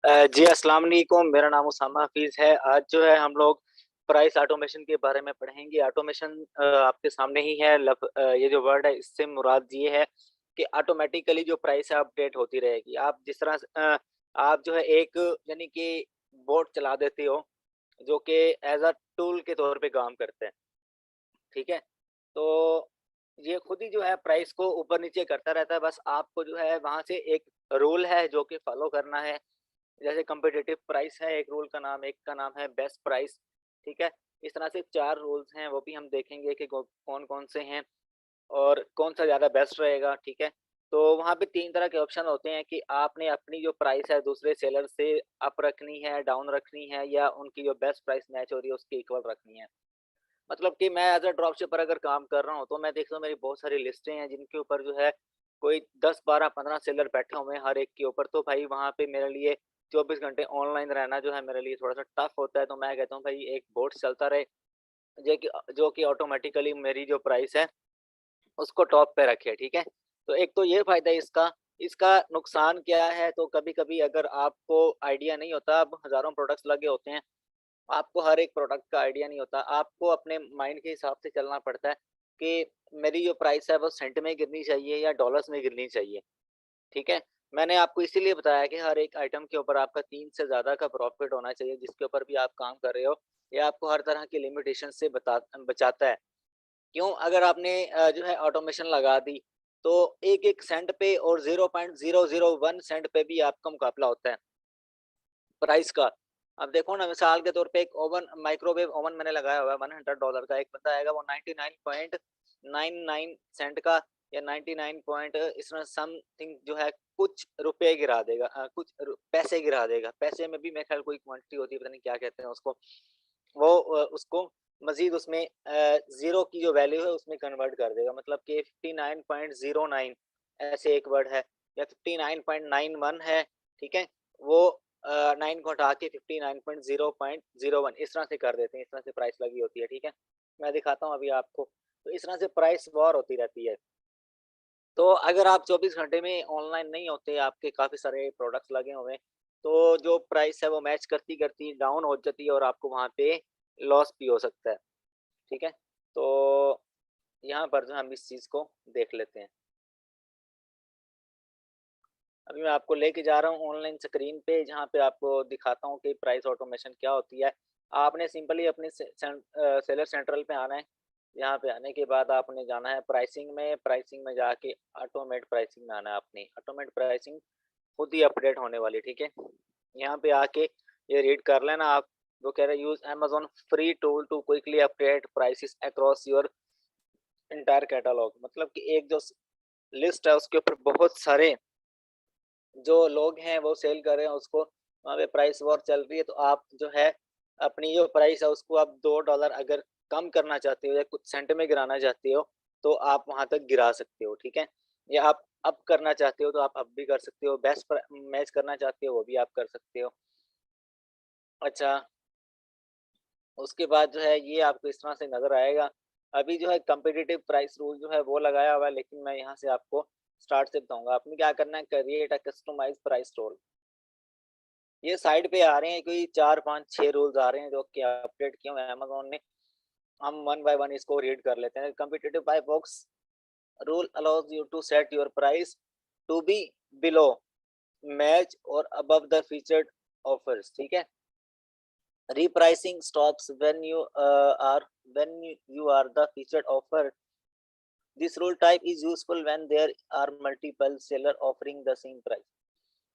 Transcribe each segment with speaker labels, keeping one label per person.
Speaker 1: जी अस्सलाम वालेकुम। मेरा नाम उसामा हफीज है। आज जो है हम लोग प्राइस ऑटोमेशन के बारे में पढ़ेंगे। ऑटोमेशन आपके सामने ही है। ये जो वर्ड है इससे मुराद ये है कि ऑटोमेटिकली जो प्राइस है अपडेट होती रहेगी। आप जिस तरह आप जो है एक यानी कि बोट चला देते हो जो कि एज अ टूल के तौर पे काम करते हैं, ठीक है। तो ये खुद ही जो है प्राइस को ऊपर नीचे करता रहता है। बस आपको जो है वहां से एक रूल है जो कि फॉलो करना है। जैसे कॉम्पिटिटिव प्राइस है एक रूल का नाम, एक का नाम है बेस्ट प्राइस, ठीक है। इस तरह से 4 रूल्स हैं, वो भी हम देखेंगे कि कौन-कौन से हैं और कौन-सा ज़्यादा बेस्ट रहेगा, ठीक है। तो वहाँ पे 3 तरह के ऑप्शन होते हैं कि आपने अपनी जो प्राइस है दूसरे सेलर से अप रखनी है, डाउन रखनी है या उनकी जो बेस्ट प्राइस मैच हो रही है उसके इक्वल रखनी है। मतलब कि मैं एज़ अ ड्रॉपशिपर अगर काम कर रहा हूँ, तो मैं देखता हूँ मेरी बहुत सारी लिस्टें हैं जिनके ऊपर जो है कोई 10, 12, 15 सेलर बैठे हुए हैं हर एक के ऊपर। तो भाई वहाँ पे मेरे लिए 24 घंटे ऑनलाइन रहना जो है मेरे लिए थोड़ा-सा टफ होता है। तो मैं कहता हूँ भाई एक बोट चलता रहे जो कि ऑटोमैटिकली मेरी जो प्राइस है उसको टॉप पे रखे, ठीक है। तो एक तो ये फ़ायदा है इसका। इसका नुकसान क्या है, तो कभी-कभी अगर आपको आइडिया नहीं होता, अब हज़ारों प्रोडक्ट्स लगे होते हैं, आपको हर एक प्रोडक्ट का आइडिया नहीं होता। आपको अपने माइंड के हिसाब से चलना पड़ता है कि मेरी जो प्राइस है वो सेंट में गिरनी चाहिए या डॉलर्स में गिरनी चाहिए, ठीक है। मैंने आपको इसीलिए बताया कि हर एक आइटम के ऊपर आपका 3 से ज़्यादा का प्रॉफ़िट होना चाहिए जिसके ऊपर भी आप काम कर रहे हो। ये आपको हर तरह की लिमिटेशन से बचाता है। क्यों? अगर आपने जो है ऑटोमेशन लगा दी, तो 1-1 सेंट पे और 0.001 सेंट पे भी आपका मुकाबला होता है। प्राइस का। अब देखो ना मिसाल के तौर पे एक ओवन माइक्रोवेव ओवन मैंने लगाया हुआ है $100 का, एक बंदा आएगा वो 99.99 सेंट का या 99 पॉइंट इस तरह समथिंग जो है कुछ रुपए गिरा देगा, कुछ पैसे गिरा देगा। पैसे में भी मेरे ख्याल कोई क्वांटिटी होती है, पता नहीं क्या कहते हैं उसको। वो उसको मजीद उसमें जीरो की जो वैल्यू है उसमें कन्वर्ट कर देगा। मतलब कि 59.09 ऐसे एक वर्ड है या 59.91 है, ठीक है। वो 9 को हटा के 59.0.01 इस तरह से कर देते हैं। इस तरह से प्राइस लगी होती है, ठीक है। मैं दिखाता हूँ अभी आपको। तो इस तरह से प्राइस वॉर होती रहती है। तो अगर आप 24 घंटे में ऑनलाइन नहीं होते, आपके काफ़ी सारे प्रोडक्ट्स लगे हुए हैं, तो जो प्राइस है वो मैच करती-करती डाउन हो जाती है और आपको वहाँ पे लॉस भी हो सकता है, ठीक है। तो यहाँ पर जो हम इस चीज़ को देख लेते हैं। अभी मैं आपको लेके जा रहा हूँ ऑनलाइन स्क्रीन पे, जहाँ पे आपको दिखाता हूँ कि प्राइस ऑटोमेशन क्या होती है। आपने सिंपली अपने सेलर सेंट्रल पे आना है। यहाँ पे आने के बाद आपने जाना है प्राइसिंग में जाके ऑटोमेट प्राइसिंग में आना है आपने। ऑटोमेट प्राइसिंग खुद ही अपडेट होने वाली है, ठीक है। यहाँ पे आके ये रीड कर लेना आप। वो कह रहे हैं use Amazon free tool to quickly update prices across your entire catalogue. मतलब कि एक जो लिस्ट है उसके ऊपर बहुत सारे जो लोग हैं वो सेल कर रहे हैं उसको, वहाँ पे प्राइस वॉर चल रही है। तो आप जो है अपनी जो प्राइस है उसको आप $2 अगर कम करना चाहते हो या कुछ सेंट में गिराना चाहते हो, तो आप वहाँ तक गिरा सकते हो, ठीक है। या आप अप करना चाहते हो तो आप अप भी कर सकते हो, बेस्ट मैच करना चाहते हो वो भी आप कर सकते हो। अच्छा, उसके बाद जो है ये आपको इस तरह से नज़र आएगा। अभी जो है कॉम्पिटिटिव प्राइस रूल जो है वो लगाया हुआ है, लेकिन मैं यहाँ से आपको स्टार्ट से बताऊँगा। आपने क्या करना है, create a customised price rule. ये साइड पे आ रहे हैं कोई 4, 5, 6 रूल्स आ रहे हैं जो कि अपडेट किए हुए हैं अमेज़न ने। हम वन बाय वन इसको रीड कर लेते हैं। Competitive buy box rule allows you to set your price to be below, match और अबव द फीचर्ड ऑफर्स, ठीक है। Repricing stops when you are the featured offer. This rule type is useful when there are multiple seller offering the same price.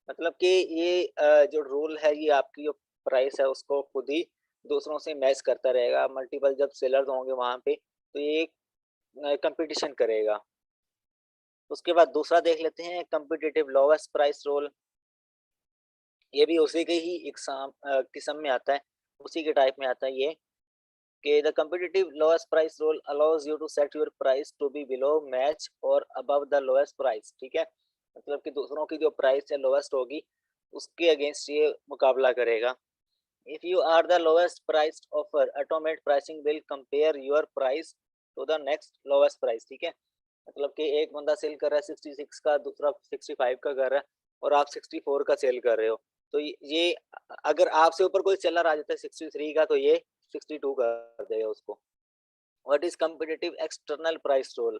Speaker 1: मतलब कि ये जो rule है ये आपकी जो प्राइस है उसको खुद ही दूसरों से मैच करता रहेगा। मल्टीपल जब सेलर्स होंगे वहाँ पे तो ये कंपटीशन करेगा। उसके बाद दूसरा देख लेते हैं कॉम्पिटिटिव लोवेस्ट प्राइस रूल। ये भी उसी के ही किस्म में आता है, उसी के टाइप में आता है ये कि the competitive lowest price rule allows you to set your price to be below match और अबव द लोएस्ट प्राइस, ठीक है। मतलब कि दूसरों की जो प्राइस है लोएस्ट होगी उसके अगेंस्ट ये मुकाबला करेगा। If you are the lowest priced offer automate pricing will compare your price to the next lowest price, ठीक है। मतलब कि एक बंदा सेल कर रहा है 66 का, दूसरा 65 का कर रहा है और आप 64 का सेल कर रहे हो, तो ये अगर आपसे ऊपर कोई सेलर आ जाता है 63 का, तो ये 62 कर देगा उसको। What is competitive external price rule?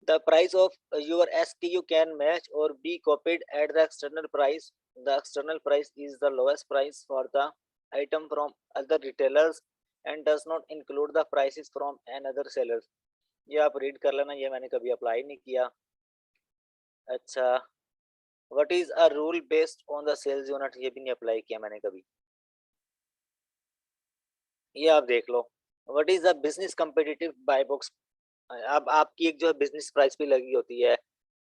Speaker 1: The price of your SKU can match or be copied at the external price. The external price is the lowest price for the item from other retailers and does not include the prices from another sellers. ये आप read कर लेना, ये मैंने कभी apply नहीं किया। अच्छा, what is a rule based on the sales unit? ये भी नहीं अप्लाई किया मैंने कभी, ये आप देख लो। What is the business competitive buy box? अब आपकी एक जो है बिजनेस प्राइस भी लगी होती है।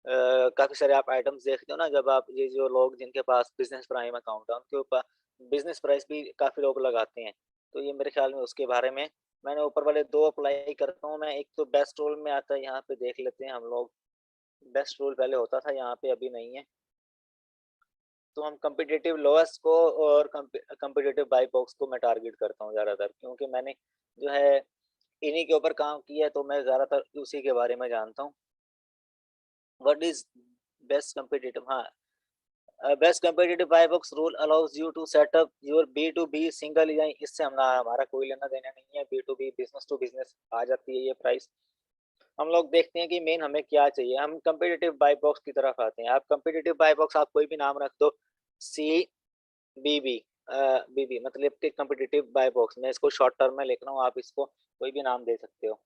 Speaker 1: काफ़ी सारे आप आइटम्स देखते हो ना, जब आप ये जो लोग जिनके पास बिजनेस प्राइम अकाउंट है उनके ऊपर बिजनेस प्राइस भी काफ़ी लोग लगाते हैं। तो ये मेरे ख्याल में उसके बारे में मैंने ऊपर वाले 2 अप्लाई करता हूँ मैं। एक तो बेस्ट रोल में आता है, यहाँ पे देख लेते हैं हम लोग। बेस्ट रोल पहले होता था, यहाँ पे अभी नहीं है। तो हम कॉम्पिटिटिव लोएस्ट को और कॉम्पिटिटिव बाई बॉक्स को मैं टारगेट करता हूँ ज़्यादातर, क्योंकि मैंने जो है इन्हीं के ऊपर काम किया है, तो मैं ज़्यादातर उसी के बारे में जानता हूँ। What is best competitive? हाँ, best competitive buy box rule allows you to set up your B to B single, या इससे हमारा कोई लेना देना नहीं है। B to B, business to business आ जाती है ये प्राइस। हम लोग देखते हैं कि मेन हमें क्या चाहिए, हम कॉम्पिटिटिव बाय बॉक्स की तरफ आते हैं। आप कॉम्पिटिटिव बाय बॉक्स आप कोई भी नाम रख दो, C B B, B B मतलब कि कॉम्पिटिटिव बाय बॉक्स। मैं इसको शॉर्ट टर्म में लिख रहा हूँ, आप इसको कोई भी नाम दे सकते हो।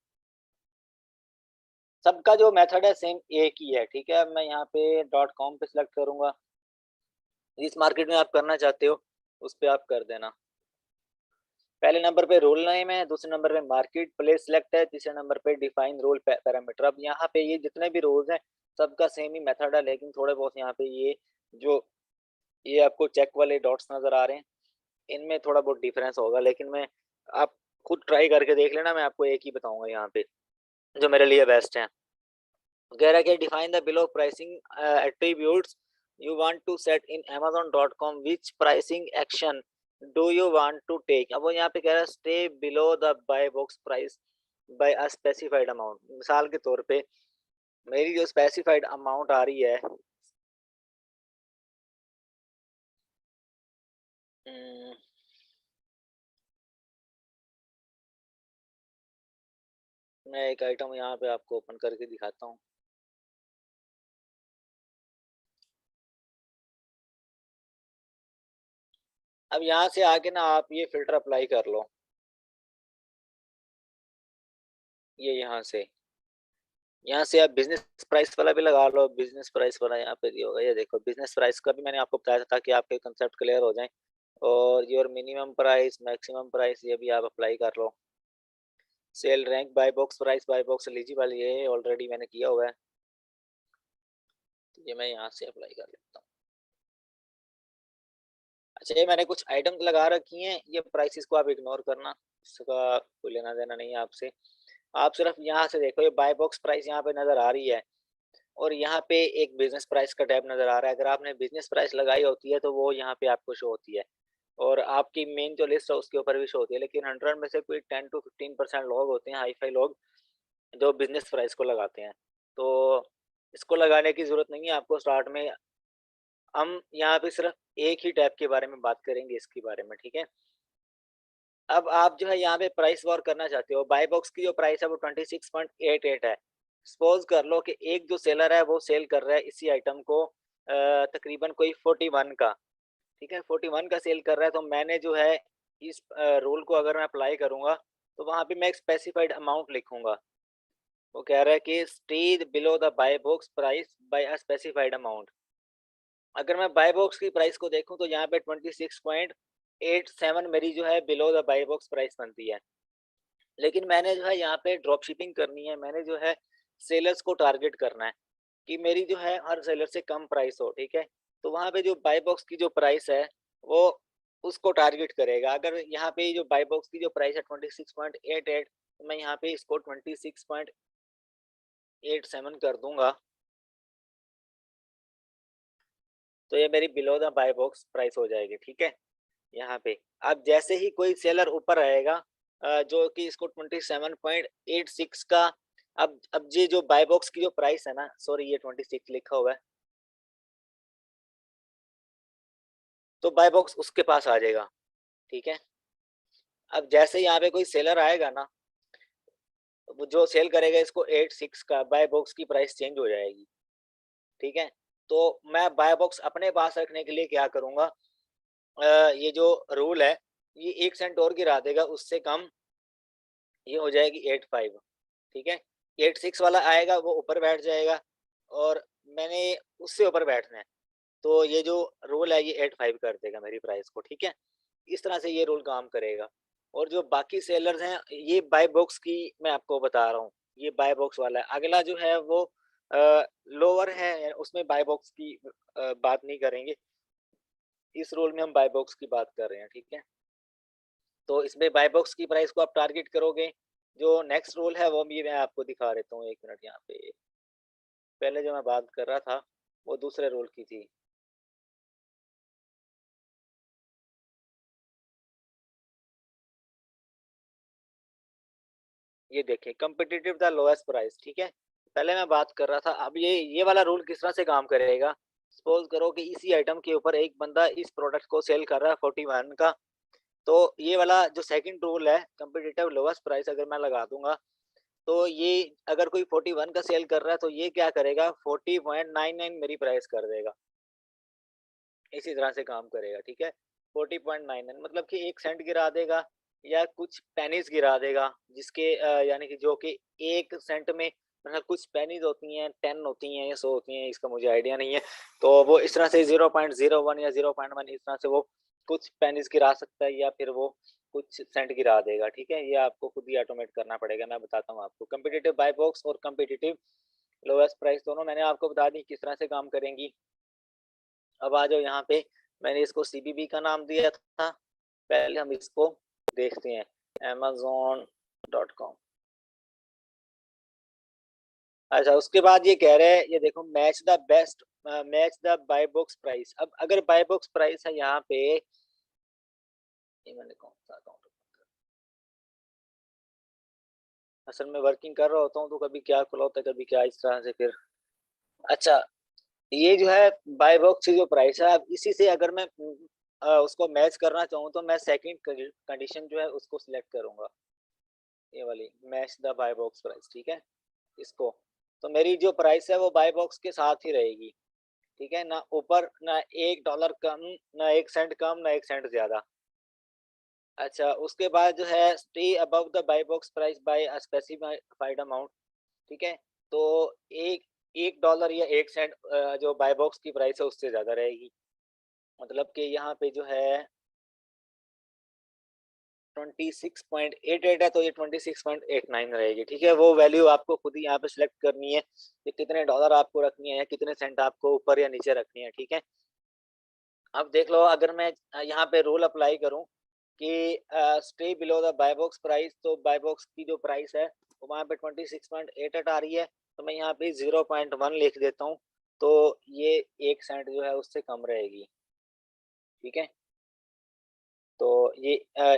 Speaker 1: सबका जो मेथड है सेम एक ही है, ठीक है। अब मैं यहाँ पे डॉट कॉम पे सिलेक्ट करूंगा। जिस मार्केट में आप करना चाहते हो उस पे आप कर देना। पहले नंबर पे रोल नेम है, दूसरे नंबर पे मार्केट प्लेस सिलेक्ट है, तीसरे नंबर पे डिफाइन रोल पैरामीटर। अब यहाँ पे ये जितने भी रोल्स हैं सबका सेम ही मेथड है, लेकिन थोड़े बहुत यहाँ पे जो ये आपको चेक वाले डॉट्स नजर आ रहे हैं, इनमें थोड़ा बहुत डिफरेंस होगा, लेकिन मैं आप खुद ट्राई करके देख लेना। मैं आपको एक ही बताऊंगा यहाँ पे जो मेरे लिए बेस्ट है। कह रहा है कि define the below pricing attributes you want to set in amazon.com, which pricing action do you want to take? अब वो यहाँ पे कह रहा है stay below the buy box price by a specified amount। मिसाल के तौर पे मेरी जो स्पेसिफाइड अमाउंट आ रही है, हम्म, मैं एक आइटम यहाँ पे आपको ओपन करके दिखाता हूँ। अब यहाँ से आके ना आप ये फिल्टर अप्लाई कर लो, ये यहाँ से आप बिजनेस प्राइस वाला भी लगा लो। बिजनेस प्राइस वाला यहाँ पे दिया होगा, ये देखो बिजनेस प्राइस का भी मैंने आपको बताया था ताकि आपके कंसेप्ट क्लियर हो जाए। और your minimum price, maximum price, ये भी आप अप्लाई कर लो। Sale rank buy box eligible, ये ऑलरेडी मैंने किया हुआ है, तो ये मैं यहाँ से अप्लाई कर लेता हूँ। अच्छा, ये मैंने कुछ आइटम्स लगा रखी हैं, ये प्राइसेस को आप इग्नोर करना, इसका कोई लेना देना नहीं है आपसे। आप सिर्फ यहाँ से देखो, ये बाय बॉक्स प्राइस यहाँ पे नजर आ रही है, और यहाँ पे एक बिजनेस प्राइस का टैब नजर आ रहा है। अगर आपने बिजनेस प्राइस लगाई होती है तो वो यहाँ पे आपको शो होती है, और आपकी मेन जो लिस्ट है उसके ऊपर भी शो होती है। लेकिन 100 में से कोई 10 to 15% लोग होते हैं, हाई फाई लोग, जो बिजनेस प्राइस को लगाते हैं। तो इसको लगाने की जरूरत नहीं है आपको स्टार्ट में। हम यहाँ पे सिर्फ एक ही टैब के बारे में बात करेंगे, इसके बारे में, ठीक है। अब आप जो है यहाँ पे प्राइस वॉर करना चाहते हो। बाय बॉक्स की जो प्राइस है वो 26.88 है। सपोज कर लो कि एक जो सेलर है वो सेल कर रहा है इसी आइटम को तकरीबन कोई 41 का, ठीक है, 41 का सेल कर रहा है। तो मैंने जो है इस रूल को अगर मैं अप्लाई करूंगा तो वहां पे मैं एक स्पेसिफाइड अमाउंट लिखूंगा। वो कह रहा है कि stay below the buy box price by a specified amount. अगर मैं बाय बॉक्स की प्राइस को देखूं तो यहाँ पे 26.87 मेरी जो है below the buy box price बनती है। लेकिन मैंने जो है यहाँ पे ड्रॉप शिपिंग करनी है, मैंने जो है सेलर्स को टारगेट करना है कि मेरी जो है हर सेलर से कम प्राइस हो, ठीक है। तो वहाँ पे जो बाय बॉक्स की जो प्राइस है वो उसको टारगेट करेगा। अगर यहाँ पे जो बाय बॉक्स की जो प्राइस है 26.88, तो मैं यहाँ पे इसको 26.87 कर दूंगा, तो ये मेरी below the buy box price हो जाएगी, ठीक है। यहाँ पे अब जैसे ही कोई सेलर ऊपर आएगा जो कि इसको 27.86 का, अब ये जो बाय बॉक्स की जो प्राइस है ना, सॉरी ये 26 लिखा हुआ है, तो बाय बॉक्स उसके पास आ जाएगा। ठीक है, अब जैसे यहाँ पे कोई सेलर आएगा ना, वो जो सेल करेगा इसको 86 का, बाय बॉक्स की प्राइस चेंज हो जाएगी। ठीक है, तो मैं बाय बॉक्स अपने पास रखने के लिए क्या करूंगा, ये जो रूल है ये 1 सेंट और गिरा देगा, उससे कम ये हो जाएगी 85। ठीक है, 86 वाला आएगा वो ऊपर बैठ जाएगा, और मैंने उससे ऊपर बैठना है, तो ये जो रूल है ये 85 कर देगा मेरी प्राइस को। ठीक है, इस तरह से ये रूल काम करेगा। और जो बाकी सेलर्स हैं, ये बाय बॉक्स की मैं आपको बता रहा हूँ, ये बाय बॉक्स वाला है। अगला जो है वो लोअर है, उसमें बाय बॉक्स की बात नहीं करेंगे, इस रोल में हम बाय बॉक्स की बात कर रहे हैं। ठीक है, तो इसमें बाय बॉक्स की प्राइस को आप टारगेट करोगे। जो नेक्स्ट रोल है वो भी मैं आपको दिखा देता हूँ, 1 मिनट यहाँ पे। पहले जो मैं बात कर रहा था वो दूसरे रोल की थी। ये देखिए, कम्पिटिटिव द लोएस्ट प्राइस। ठीक है, पहले मैं बात कर रहा था, अब ये वाला रूल किस तरह से काम करेगा। सपोज करो कि इसी आइटम के ऊपर एक बंदा इस प्रोडक्ट को सेल कर रहा है 41 का, तो ये वाला जो सेकंड रूल है कम्पिटिटिव लोएस्ट प्राइस अगर मैं लगा दूंगा, तो ये अगर कोई 41 का सेल कर रहा है तो ये क्या करेगा, 40.99 मेरी प्राइस कर देगा। इसी तरह से काम करेगा। ठीक है, 40.99 मतलब कि 1 सेंट गिरा देगा या कुछ पेनीज गिरा देगा, जिसके यानी कि जो कि 1 सेंट में मतलब कुछ पेनीज होती हैं, 10 होती हैं या 100 होती हैं, इसका मुझे आइडिया नहीं है। तो वो इस तरह से 0.01 या 0.1 इस तरह से वो कुछ पेनीज गिरा सकता है, या फिर वो कुछ सेंट गिरा देगा। ठीक है, ये आपको खुद ही ऑटोमेट करना पड़ेगा, मैं बताता हूँ आपको। कम्पिटिटिव बाय बॉक्स और कम्पिटिटिव लोएस्ट प्राइस दोनों मैंने आपको बता दी किस तरह से काम करेंगी। अब आ जाओ यहाँ पे, मैंने इसको सीबीबी का नाम दिया था, पहले हम इसको देखते हैं, amazon.com। अच्छा, उसके बाद ये कह रहे हैं, ये देखो, match the buy box price. अब अगर बाय बॉक्स प्राइस है यहाँ पे, ये मैंने कौन सा अकाउंट, असल में वर्किंग कर रहा होता हूँ तो कभी क्या खुला होता है कभी क्या, इस तरह से फिर। अच्छा, ये जो है बाय बॉक्स की जो प्राइस है, अब इसी से अगर मैं उसको मैच करना चाहूँ तो मैं सेकंड कंडीशन जो है उसको सिलेक्ट करूंगा, ये वाली match the buy box price. ठीक है, इसको, तो मेरी जो प्राइस है वो बाय बॉक्स के साथ ही रहेगी। ठीक है, ना ऊपर ना $1 कम, ना 1 सेंट कम, ना 1 सेंट ज्यादा। अच्छा, उसके बाद जो है stay above the buy box price by a specified amount. ठीक है, तो एक $1 या 1 सेंट जो बाय बॉक्स की प्राइस है उससे ज्यादा रहेगी। मतलब कि यहाँ पे जो है 26.88 है, तो ये 26.89 रहेगी। ठीक है, वो वैल्यू आपको खुद ही यहाँ पे सिलेक्ट करनी है कि कितने डॉलर आपको रखनी है या कितने सेंट आपको ऊपर या नीचे रखनी है। ठीक है, अब देख लो, अगर मैं यहाँ पे रूल अप्लाई करूँ कि stay below the buy box price, तो बाय बॉक्स की जो प्राइस है वो वहाँ पे 26.88 आ रही है, तो मैं यहाँ पे 0.1 लिख देता हूँ, तो ये 1 सेंट जो है उससे कम रहेगी। ठीक है, तो ये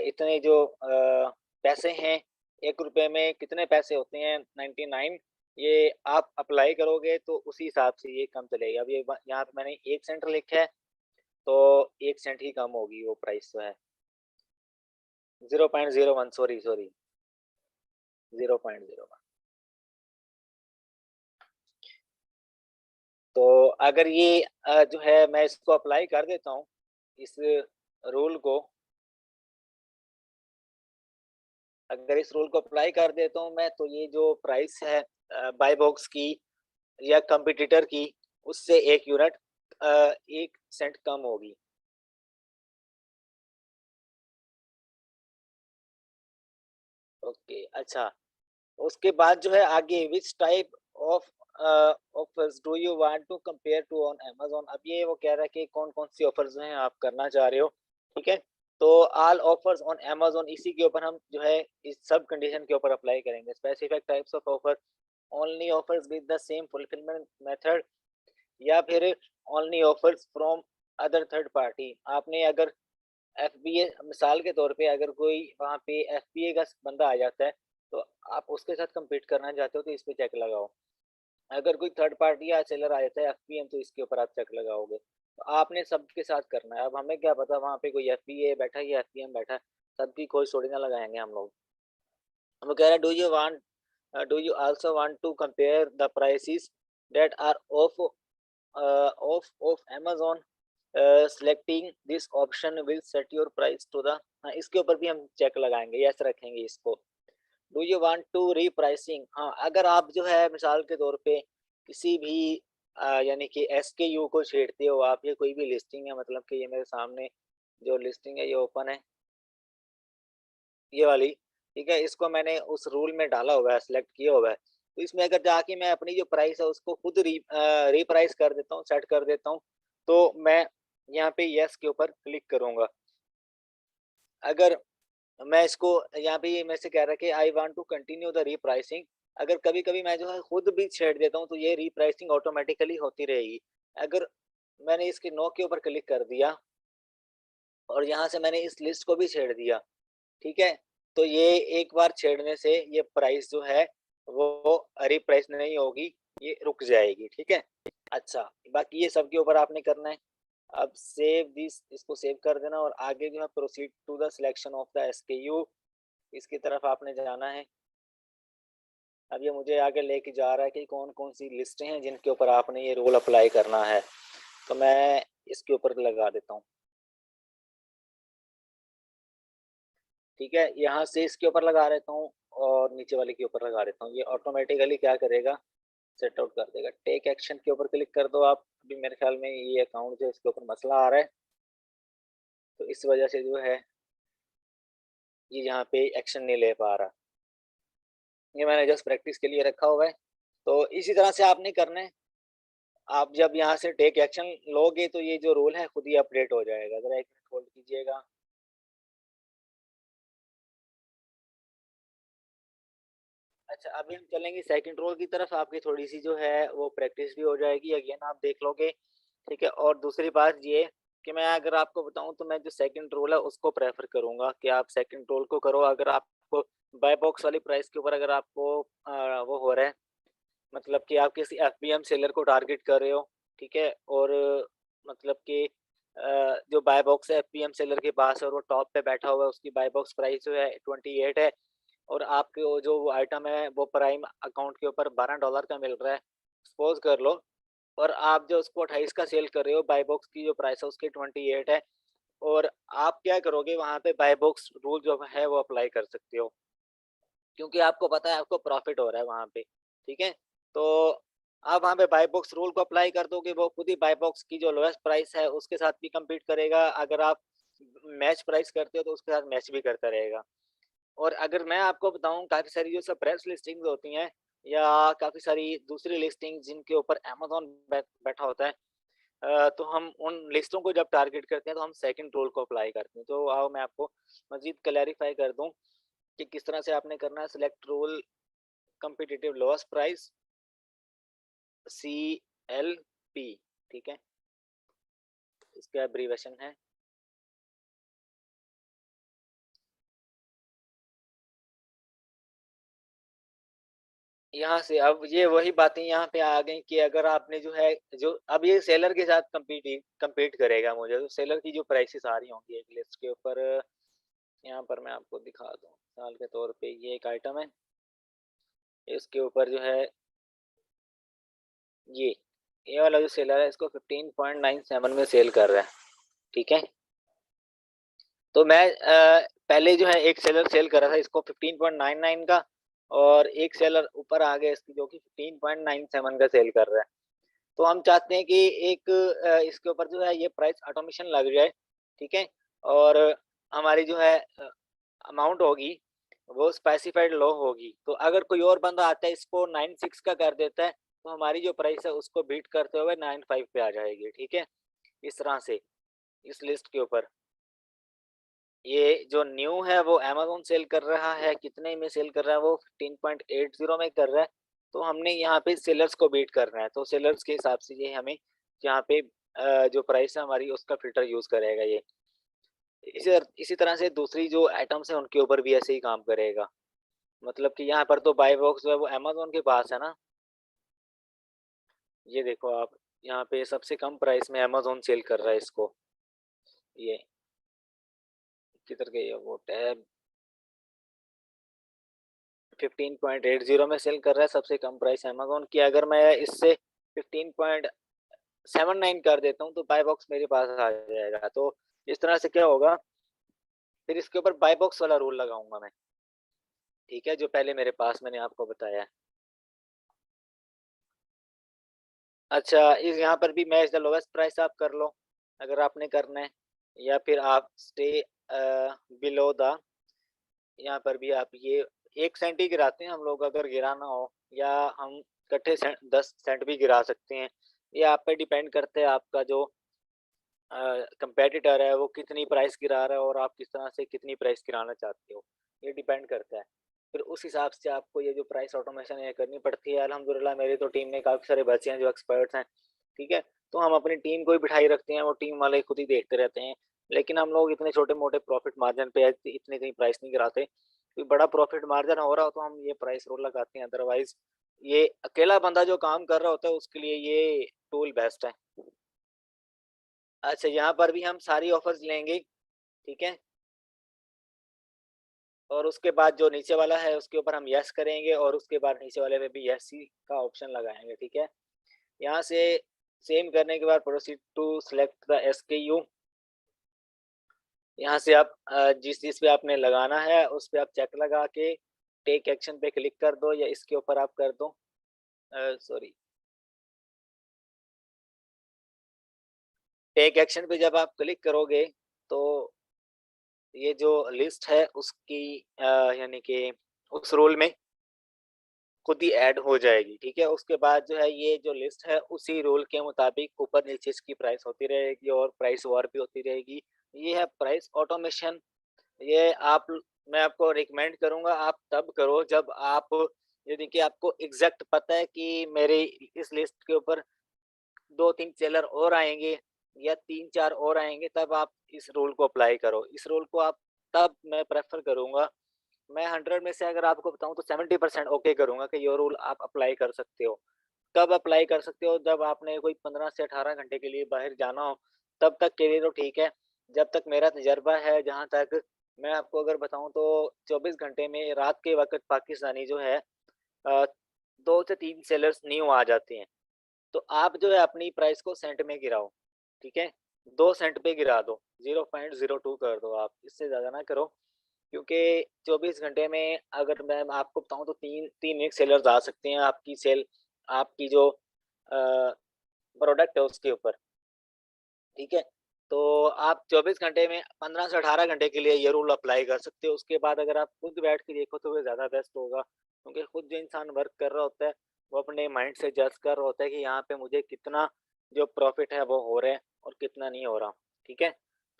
Speaker 1: इतने जो पैसे हैं, 1 रुपए में कितने पैसे होते हैं, 99, ये आप अप्लाई करोगे तो उसी हिसाब से ये कम चलेगा। अब ये यहाँ पे मैंने 1 सेंट लिखा है, तो 1 सेंट ही कम होगी वो प्राइस जो है, 0.01, सॉरी सॉरी, 0.01। तो अगर ये जो है मैं इसको अप्लाई कर देता हूँ, इस रूल को, अगर इस रूल को अप्लाई कर देता हूँ मैं, तो ये जो प्राइस है बाय बॉक्स की या कंपटीटर की, उससे 1 यूनिट 1 सेंट कम होगी। ओके, अच्छा, उसके बाद जो है आगे, which type of offers do you want to compare to on Amazon। अब ये वो कह रहा है कि कौन कौन सी ऑफर्स हैं आप करना चाह रहे हो। ठीक है, तो ऑल ऑफर्स ऑन Amazon, इसी के ऊपर हम जो है इस सब कंडीशन के ऊपर अप्लाई करेंगे। Specific types of offer, only offers with the same fulfilment method, या फिर only offers from other third party. आपने अगर एफबीए, मिसाल के तौर पे अगर कोई वहाँ पे एफबीए का बंदा आ जाता है, तो आप उसके साथ compete करना चाहते हो तो इस पे चेक लगाओ। अगर कोई थर्ड पार्टी या सेलर आ जाता है एफबीएम, तो इसके ऊपर आप चेक लगाओगे। तो आपने सबके साथ करना है। अब हमें क्या पता वहाँ पे कोई एफपीए बैठा है या एफपीएम बैठा है, सबकी कोई स्टोरी ना लगाएंगे हम लोग। वो कह रहा है, do you also want to compare the prices that are off Amazon? Selecting this option will set your price to the, हाँ इसके ऊपर भी हम चेक लगाएंगे, यस रखेंगे इसको। Do you want to repricing, हाँ अगर आप जो है मिसाल के तौर पे किसी भी यानी कि एसकेयू को छेड़ते हो आप, ये कोई भी लिस्टिंग है, मतलब कि ये मेरे सामने जो लिस्टिंग है ये ओपन है, ये वाली, ठीक है, इसको मैंने उस रूल में डाला हुआ है, सिलेक्ट किया हुआ है। तो इसमें अगर जाके मैं अपनी जो प्राइस है उसको खुद रीप्राइस कर देता हूँ, सेट कर देता हूँ, तो मैं यहाँ पे यस के ऊपर क्लिक करूंगा। अगर मैं इसको यहाँ पे ये मेरे से कह रहा है कि I want to continue the repricing, अगर कभी कभी मैं जो है खुद भी छेड़ देता हूँ तो ये रीप्राइसिंग ऑटोमेटिकली होती रहेगी। अगर मैंने इसके नो के ऊपर क्लिक कर दिया और यहाँ से मैंने इस लिस्ट को भी छेड़ दिया, ठीक है, तो ये एक बार छेड़ने से ये प्राइस जो है वो रीप्राइस नहीं होगी, ये रुक जाएगी, ठीक है। अच्छा, बाकी ये सब के ऊपर आपने करना है। अब सेव दिस, इसको सेव कर देना और आगे जो है proceed to the selection of the SKU, इसकी तरफ आपने जाना है। अब ये मुझे आगे लेके जा रहा है कि कौन कौन सी लिस्टें हैं जिनके ऊपर आपने ये रूल अप्लाई करना है, तो मैं इसके ऊपर लगा देता हूँ, ठीक है, यहाँ से इसके ऊपर लगा देता हूँ और नीचे वाले के ऊपर लगा देता हूँ। ये ऑटोमेटिकली क्या करेगा, सेट आउट कर देगा। टेक एक्शन के ऊपर क्लिक कर दो आप। अभी मेरे ख्याल में ये अकाउंट जो इसके ऊपर मसला आ रहा है, तो इस वजह से जो है ये यहाँ पे एक्शन नहीं ले पा रहा। ये मैंने जस्ट प्रैक्टिस के लिए रखा हुआ है, तो इसी तरह से आपने करना है। आप जब यहाँ से टेक एक्शन लोगे तो ये जो रूल है खुद ही अपडेट हो जाएगा। जरा एक मिनट होल्ड कीजिएगा। अच्छा, अभी हम चलेंगे सेकंड रोल की तरफ, आपकी थोड़ी सी जो है वो प्रैक्टिस भी हो जाएगी, अगेन आप देख लोगे, ठीक है। और दूसरी बात ये कि मैं अगर आपको बताऊं तो मैं जो सेकंड रोल है उसको प्रेफर करूंगा कि आप सेकंड रोल को करो। अगर आपको बाय बॉक्स वाली प्राइस के ऊपर अगर आपको वो हो रहा है, मतलब कि आप किसी एफबीएम सेलर को टारगेट कर रहे हो, ठीक है, और मतलब कि जो बाय बॉक्स है एफबीएम सेलर के पास है और वो टॉप पे बैठा हुआ है, उसकी बाय बॉक्स प्राइस जो है 28 है, और आपके वो जो आइटम है वो प्राइम अकाउंट के ऊपर $12 का मिल रहा है, सपोज कर लो, और आप जो उसको 28 का सेल कर रहे हो, बाय बॉक्स की जो प्राइस है उसकी 28 है, और आप क्या करोगे वहां पे बाय बॉक्स रूल जो है वो अप्लाई कर सकते हो, क्योंकि आपको पता है आपको प्रॉफिट हो रहा है वहां पे, ठीक है। तो आप वहां पे बाय बॉक्स रूल को अप्लाई कर दोगे, वो खुद ही बाय बॉक्स की जो लोएस्ट प्राइस है उसके साथ भी compete करेगा। अगर आप मैच प्राइस करते हो तो उसके साथ मैच भी करता रहेगा। और अगर मैं आपको बताऊं, काफी सारी जो सब प्रेस लिस्टिंग्स होती हैं या काफी सारी दूसरी लिस्टिंग जिनके ऊपर अमेजोन बैठा होता है, तो हम उन लिस्टों को जब टारगेट करते हैं तो हम सेकंड रूल को अप्लाई करते हैं। तो आओ मैं आपको मजीद क्लैरिफाई कर दूं कि किस तरह से आपने करना है। Select rule competitive lowest price, CLP, ठीक है, इसका एब्रीवेशन है। यहाँ से अब ये वही बातें यहाँ पे आ गई कि अगर आपने जो है जो अब ये सेलर के साथ compete करेगा, मुझे तो सेलर की जो प्राइसेस आ रही होंगी एक लिस्ट के ऊपर, यहाँ पर मैं आपको दिखा दूँ मिसाल के तौर पे, ये एक आइटम है, इसके ऊपर जो है ये ये वाला जो सेलर है इसको 15.97 में सेल कर रहा है, ठीक है। तो मैं पहले जो है एक सेलर सेल कर रहा था इसको 15.99 का, और एक सेलर ऊपर आ गया इसकी जो कि 15.97 का सेल कर रहा है। तो हम चाहते हैं कि एक इसके ऊपर जो है ये प्राइस ऑटोमेशन लग जाए, ठीक है, और हमारी जो है अमाउंट होगी वो स्पेसिफाइड लो होगी। तो अगर कोई और बंदा आता है इसको 96 का कर देता है तो हमारी जो प्राइस है उसको बीट करते हुए 95 पे आ जाएगी, ठीक है। इस तरह से इस लिस्ट के ऊपर ये जो न्यू है वो अमेज़न सेल कर रहा है, कितने में सेल कर रहा है, वो 15.80 में कर रहा है। तो हमने यहाँ पे सेलर्स को बीट करना है, तो सेलर्स के हिसाब से ये हमें यहाँ पे जो प्राइस है हमारी उसका फिल्टर यूज करेगा ये। इसी तरह से दूसरी जो आइटम्स है उनके ऊपर भी ऐसे ही काम करेगा। मतलब कि यहाँ पर तो बाय बॉक्स जो है वो अमेज़न के पास है ना, ये देखो आप, यहाँ पे सबसे कम प्राइस में अमेज़न सेल कर रहा है इसको। ये किधर गई है वो टैब? 15.80 में सेल कर रहा है, सबसे कम प्राइस अमेज़न की। अगर मैं इससे 15.79 कर देता हूँ तो बाय बॉक्स मेरे पास आ जाएगा। तो इस तरह से क्या होगा, फिर इसके ऊपर बाय बॉक्स वाला रूल लगाऊँगा मैं, ठीक है? जो पहले मेरे पास मैंने आपको बताया है। अच्छा, इस यहाँ पर भी मैच द लोवेस्ट प्राइस आप कर लो, अगर आपने करना है, या फिर आप स्टे बिलो द, यहाँ पर भी आप ये 1 सेंट ही गिराते हैं हम लोग, अगर गिराना हो, या हम इकट्ठे 10 सेंट भी गिरा सकते हैं। ये आप पे डिपेंड करता है, आपका जो कंपेटिटर है वो कितनी प्राइस गिरा रहा है और आप किस तरह से कितनी प्राइस गिराना चाहते हो, ये डिपेंड करता है। फिर उस हिसाब से आपको ये जो प्राइस ऑटोमेशन है करनी पड़ती है। अल्हम्दुलिल्लाह मेरी तो टीम में काफ़ी सारे बच्चे हैं जो एक्सपर्ट्स हैं, ठीक है? तो हम अपनी टीम को ही बिठाई रखते हैं, वो टीम वाले खुद ही देखते रहते हैं। लेकिन हम लोग इतने छोटे-मोटे प्रॉफिट मार्जिन पे इतनी प्राइस नहीं गिराते। कोई बड़ा प्रॉफिट मार्जिन हो रहा हो तो हम ये प्राइस रूल लगाते हैं, अदरवाइज़ ये अकेला बंदा जो काम कर रहा होता है उसके लिए ये टूल बेस्ट है। अच्छा, यहाँ पर भी हम सारी ऑफ़र्स लेंगे, ठीक है? और उसके बाद जो नीचे वाला है उसके ऊपर हम येस करेंगे और उसके बाद नीचे वाले पे भी येस ही का ऑप्शन लगाएँगे, ठीक है? यहाँ से सेम करने के बाद proceed to select the SKU. यहाँ से आप जिस चीज़ पे आपने लगाना है उस पे आप चेक लगा के टेक एक्शन पे क्लिक कर दो, या इसके ऊपर आप कर दो सॉरी, टेक एक्शन पे जब आप क्लिक करोगे तो ये जो लिस्ट है उसकी यानी कि उस रोल में खुद ही ऐड हो जाएगी, ठीक है? उसके बाद जो है ये जो लिस्ट है उसी रूल के मुताबिक ऊपर-नीचे इसकी प्राइस होती रहेगी और प्राइस वॉर भी होती रहेगी। ये है प्राइस ऑटोमेशन। ये आप मैं आपको रिकमेंड करूँगा आप तब करो जब आप यानी कि आपको एग्ज़ैक्ट पता है कि मेरे इस लिस्ट के ऊपर 2-3 सेलर और आएँगे या 3-4 और आएँगे, तब आप इस रूल को अप्लाई करो। इस रूल को आप तब मैं प्रेफ़र करूँगा, मैं 100 में से अगर आपको बताऊँ तो 70% ओके करूँगा कि ये रूल आप अप्लाई कर सकते हो। कब अप्लाई कर सकते हो? जब आपने कोई 15 से 18 घंटे के लिए बाहर जाना हो, तब तक के लिए तो ठीक है। जब तक मेरा तजुर्बा है, जहाँ तक मैं आपको अगर बताऊँ तो 24 घंटे में रात के वक़्त पाकिस्तानी जो है 2 से 3 सेलर्स न्यू आ जाते हैं। तो आप जो है अपनी प्राइस को सेंट में गिराओ, ठीक है? 2 सेंट पे गिरा दो, 0.02 कर दो आप, इससे ज़्यादा ना करो। क्योंकि 24 घंटे में अगर मैं आपको बताऊँ तो 3 एक सेलर्स आ सकते हैं आपकी सेल, आपकी जो प्रोडक्ट है उसके ऊपर, ठीक है? तो आप 24 घंटे में 15 से 18 घंटे के लिए ये रूल अप्लाई कर सकते हो। उसके बाद अगर आप खुद बैठ के देखो तो वो ज़्यादा बेस्ट होगा, क्योंकि खुद जो इंसान वर्क कर रहा होता है, वो अपने माइंड से जज कर रहा होता है कि यहाँ पे मुझे कितना जो प्रॉफ़िट है वो हो रहा है और कितना नहीं हो रहा, ठीक है?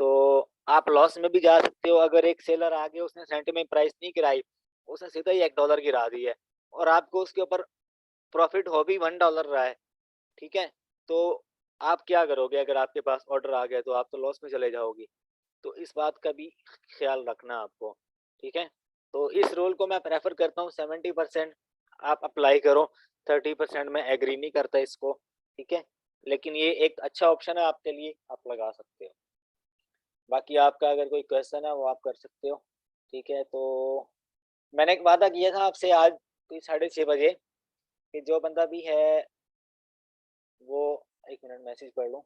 Speaker 1: तो आप लॉस में भी जा सकते हो। अगर एक सेलर आ गया उसने सेंट में प्राइस नहीं गिराई, उसने सीधा ही $1 गिरा दी है और आपको उसके ऊपर प्रॉफ़िट हो भी $1 रहा है, ठीक है? तो आप क्या करोगे अगर आपके पास ऑर्डर आ गया तो आप तो लॉस में चले जाओगे। तो इस बात का भी ख़्याल रखना आपको, ठीक है? तो इस रूल को मैं प्रेफ़र करता हूँ 70% आप अप्लाई करो, 30% मैं एग्री नहीं करता इसको, ठीक है? लेकिन ये एक अच्छा ऑप्शन है आपके लिए, आप लगा सकते हो। बाकी आपका अगर कोई क्वेश्चन है वो आप कर सकते हो, ठीक है? तो मैंने एक वादा किया था आपसे आज कोई 6:30 बजे कि जो बंदा भी है वो 1 मिनट मैसेज पढ़ लूँ।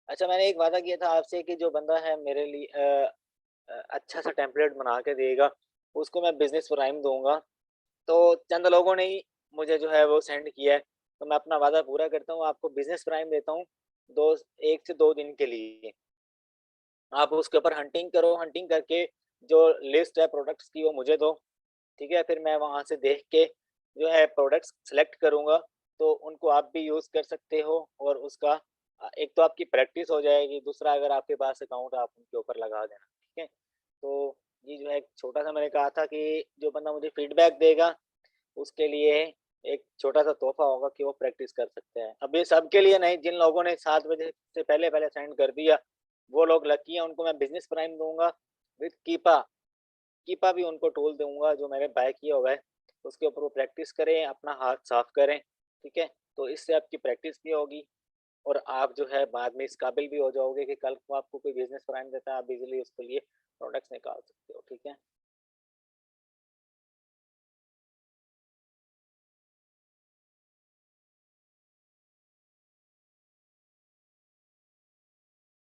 Speaker 1: अच्छा, मैंने एक वादा किया था आपसे कि जो बंदा है मेरे लिए अच्छा-सा टेम्पलेट बना के देगा, उसको मैं बिज़नेस प्राइम दूँगा। तो चंद लोगों ने ही मुझे जो है वो सेंड किया है, तो मैं अपना वादा पूरा करता हूँ, आपको बिज़नेस प्राइम देता हूँ, 2 1 से 2 दिन के लिए। आप उसके ऊपर हंटिंग करो, हंटिंग करके जो लिस्ट है प्रोडक्ट्स की वो मुझे दो, ठीक है? फिर मैं वहाँ से देख के जो है प्रोडक्ट्स सेलेक्ट करूँगा, तो उनको आप भी यूज़ कर सकते हो और उसका एक तो आपकी प्रैक्टिस हो जाएगी, दूसरा अगर आपके पास अकाउंट आप उनके ऊपर लगा देना, ठीक है? तो ये जो है एक छोटा-सा मैंने कहा था कि जो बंदा मुझे फीडबैक देगा, उसके लिए एक छोटा-सा तोहफ़ा होगा कि वो प्रैक्टिस कर सकते हैं। अब ये सबके लिए नहीं, जिन लोगों ने 7 बजे से पहले-पहले सेंड कर दिया, वो लोग लकी हैं, उनको मैं बिज़नेस प्राइम दूँगा विथ कीपा। कीपा भी उनको टूल दूँगा जो मैंने बाय किया हुआ है, उसके ऊपर वो प्रैक्टिस करें, अपना हाथ साफ करें, ठीक है? तो इससे आपकी प्रैक्टिस भी होगी और आप जो है बाद में इस काबिल भी हो जाओगे कि कल को आपको कोई बिज़नेस प्राइम देता है, आप इज़िली उसके लिए प्रोडक्ट्स निकाल सकते हो, ठीक है?